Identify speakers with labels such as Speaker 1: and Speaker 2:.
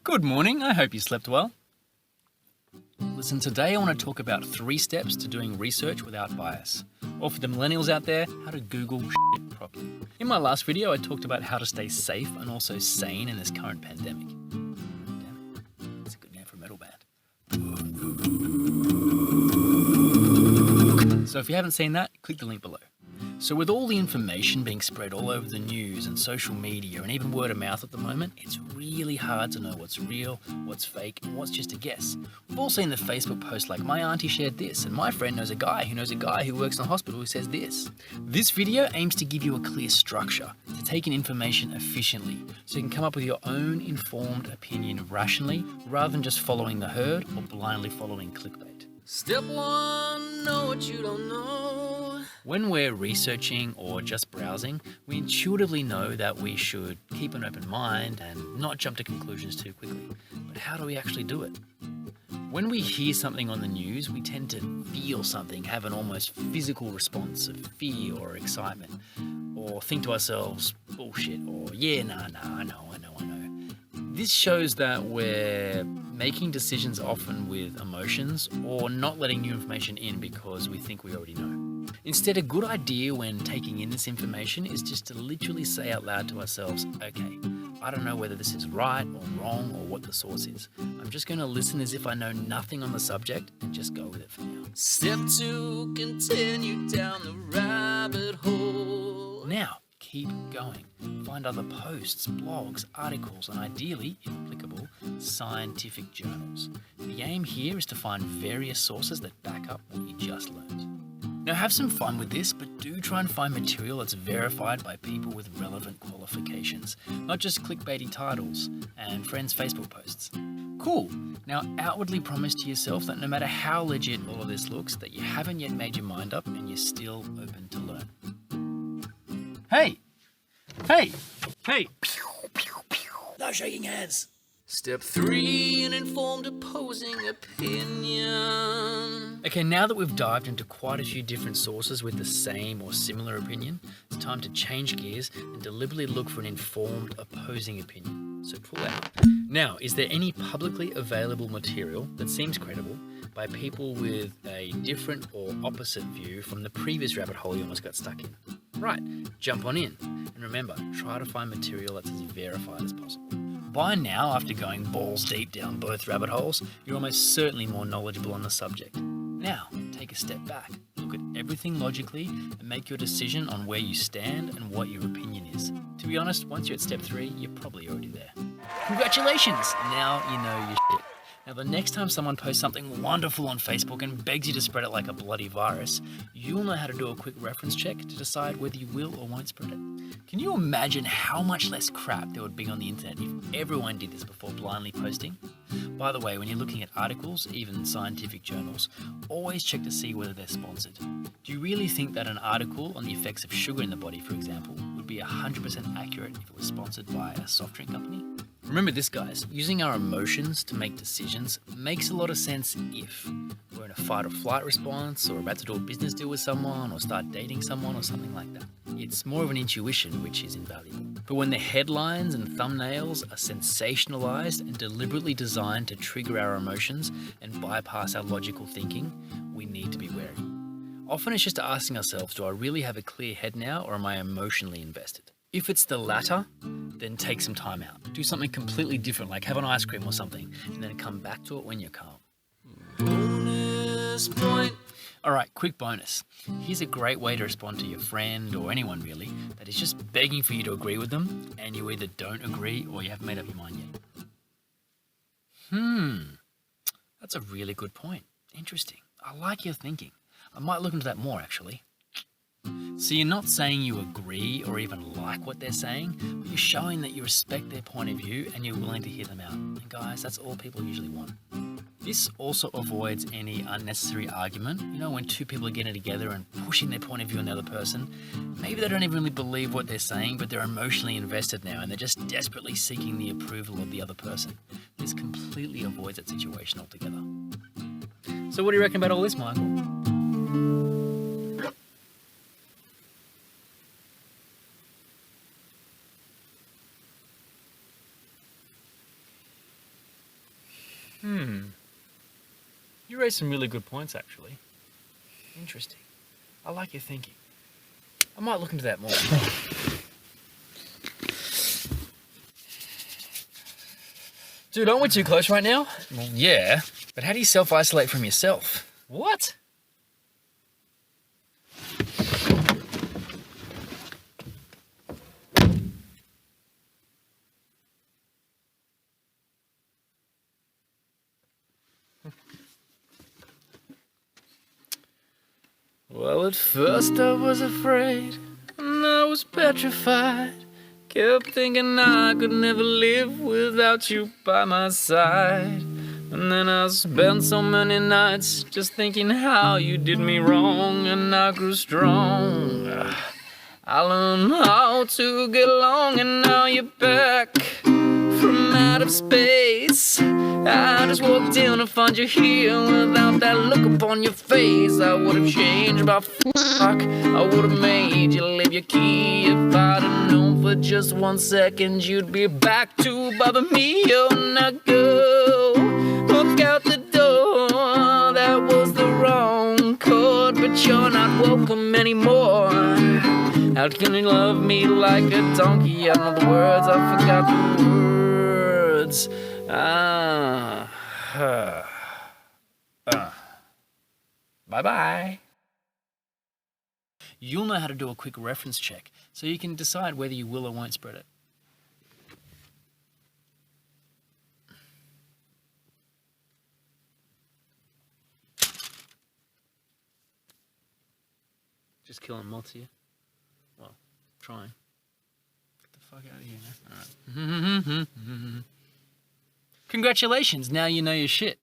Speaker 1: Good morning, I hope you slept well. Listen, today I want to talk about 3 steps to doing research without bias. Or for the millennials out there, how to Google shit properly. In my last video, I talked about how to stay safe and also sane in this current pandemic. Damn it, that's a good name for a metal band. So if you haven't seen that, click the link below. So with all the information being spread all over the news and social media and even word of mouth at the moment, it's really hard to know what's real, what's fake, and what's just a guess. We've all seen the Facebook posts like, my auntie shared this, and my friend knows a guy who works in a hospital who says this. This video aims to give you a clear structure, to take in information efficiently, so you can come up with your own informed opinion rationally, rather than just following the herd or blindly following clickbait.
Speaker 2: Step 1, know what you don't know.
Speaker 1: When we're researching or just browsing, we intuitively know that we should keep an open mind and not jump to conclusions too quickly. But how do we actually do it? When we hear something on the news, we tend to feel something, have an almost physical response of fear or excitement, or think to ourselves, bullshit, or yeah, nah, I know. This shows that we're making decisions often with emotions or not letting new information in because we think we already know. Instead, a good idea when taking in this information is just to literally say out loud to ourselves, okay, I don't know whether this is right or wrong or what the source is. I'm just going to listen as if I know nothing on the subject and just go with it for now.
Speaker 2: Step 2, continue down the rabbit hole.
Speaker 1: Now, keep going. Find other posts, blogs, articles, and ideally, if applicable, scientific journals. The aim here is to find various sources that back up what you just learned. Now have some fun with this, but do try and find material that's verified by people with relevant qualifications, not just clickbaity titles and friends' Facebook posts. Cool. Now outwardly promise to yourself that no matter how legit all of this looks, that you haven't yet made your mind up and you're still open to learn. Hey! No shaking hands.
Speaker 2: Step 3, an informed opposing opinion.
Speaker 1: Okay, now that we've dived into quite a few different sources with the same or similar opinion, it's time to change gears and deliberately look for an informed opposing opinion. So pull out. Now, is there any publicly available material that seems credible by people with a different or opposite view from the previous rabbit hole you almost got stuck in? Right, jump on in. And remember, try to find material that's as verified as possible. By now, after going balls deep down both rabbit holes, you're almost certainly more knowledgeable on the subject. Now, take a step back, look at everything logically, and make your decision on where you stand and what your opinion is. To be honest, once you're at step 3, you're probably already there. Congratulations! Now you know your shit. Now the next time someone posts something wonderful on Facebook and begs you to spread it like a bloody virus, you'll know how to do a quick reference check to decide whether you will or won't spread it. Can you imagine how much less crap there would be on the internet if everyone did this before blindly posting? By the way, when you're looking at articles, even scientific journals, always check to see whether they're sponsored. Do you really think that an article on the effects of sugar in the body, for example, would be 100% accurate if it was sponsored by a soft drink company? Remember this, guys, using our emotions to make decisions makes a lot of sense if we're in a fight or flight response or about to do a business deal with someone or start dating someone or something like that. It's more of an intuition, which is invaluable. But when the headlines and thumbnails are sensationalized and deliberately designed to trigger our emotions and bypass our logical thinking, we need to be wary. Often it's just asking ourselves, do I really have a clear head now or am I emotionally invested? If it's the latter, then take some time out. Do something completely different, like have an ice cream or something, and then come back to it when you're calm.
Speaker 2: Bonus point.
Speaker 1: Alright, quick bonus. Here's a great way to respond to your friend or anyone really that is just begging for you to agree with them and you either don't agree or you haven't made up your mind yet. That's a really good point. Interesting. I like your thinking. I might look into that more actually. So you're not saying you agree or even like what they're saying, but you're showing that you respect their point of view and you're willing to hear them out. And guys, that's all people usually want. This also avoids any unnecessary argument. You know, when two people are getting together and pushing their point of view on the other person, maybe they don't even really believe what they're saying, but they're emotionally invested now and they're just desperately seeking the approval of the other person. This completely avoids that situation altogether. So what do you reckon about all this, Michael? You raised some really good points, actually. Interesting. I like your thinking. I might look into that more. Dude, aren't we too close right now? Well, yeah, but how do you self-isolate from yourself? What? Well, at first I was afraid, and I was petrified. Kept thinking I could never live without you by my side. And then I spent so many nights just thinking how you did me wrong, and I grew strong. I learned how to get along, and now you're back from out of space. I just walked in to find you here without that look upon your face. I would have changed my fuck. I would have made you leave your key if I'd have known for just 1 second you'd be back to bother me. Oh, now go, walk out the door. That was the wrong chord, but you're not welcome anymore. How can you love me like a donkey? I know the words, I forgot the words. Bye-bye. You'll know how to do a quick reference check, so you can decide whether you will or won't spread it. Just killing moths here. Well, trying. Get the fuck out of here, man. Alright. Congratulations, now you know your shit.